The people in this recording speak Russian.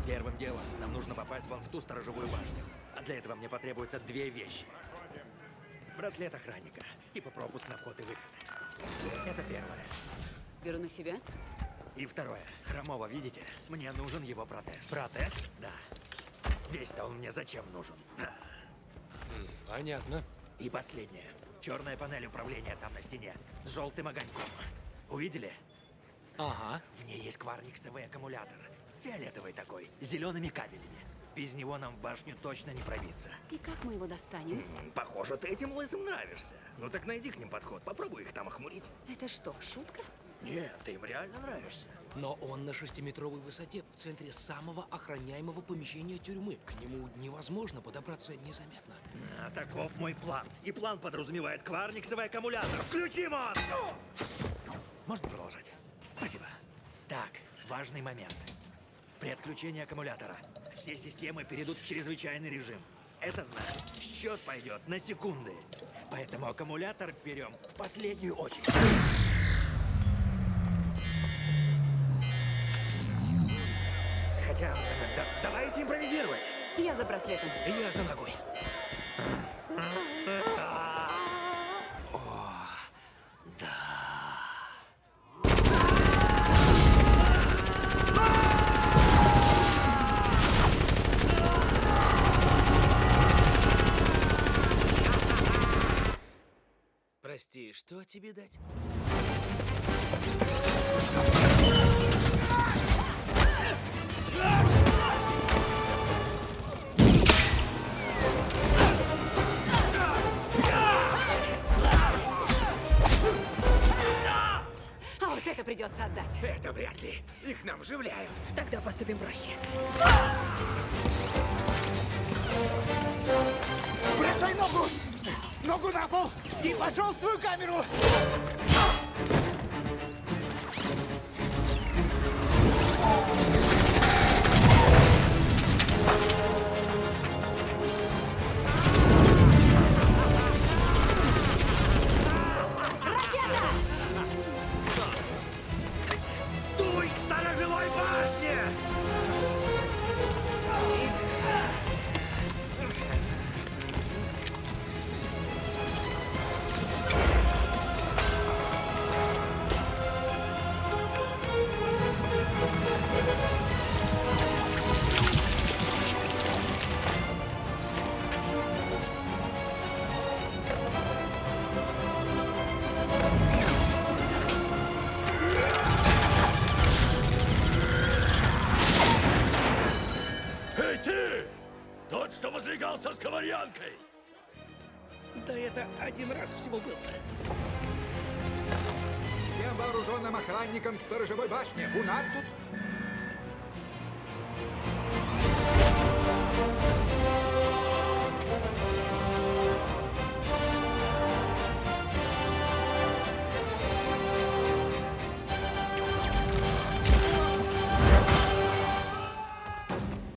Первым делом нам нужно попасть вон в ту сторожевую башню. А для этого мне потребуются две вещи. Браслет охранника. Типа пропуск на вход и выход. Это первое. Беру на себя. И второе. Хромого, видите? Мне нужен его протез. Протез? Да. Весь-то он мне зачем нужен? Понятно. И последнее. Черная панель управления там на стене. С желтым огоньком. Увидели? Ага. В ней есть кварниксовый аккумулятор. Фиолетовый такой, с зелеными кабелями. Без него нам в башню точно не пробиться. И как мы его достанем? Похоже, ты этим лысым нравишься. Ну так найди к ним подход, попробуй их там охмурить. Это что, шутка? Нет, ты им реально нравишься. Но он на 6-метровой высоте, в центре самого охраняемого помещения тюрьмы. К нему невозможно подобраться незаметно. А таков мой план. И план подразумевает кварниксовый аккумулятор. Включи мозг! Можно продолжать? Спасибо. Так, важный момент. При отключении аккумулятора все системы перейдут в чрезвычайный режим. Это значит, счет пойдет на секунды. Поэтому аккумулятор берем в последнюю очередь. Хотя, давайте импровизировать. Я за браслетом. Я за ногой. Прости, что тебе дать? А вот это придется отдать. Это вряд ли. Их нам вживляют. Тогда поступим проще. Бросай ногу! Ногу на пол! И пошел в свою камеру! Дуй к сторожевой башне! Эй, ты! Тот, что возлегался с ковырянкой! Да это один раз всего был. Всем вооруженным охранникам к сторожевой башне. У нас тут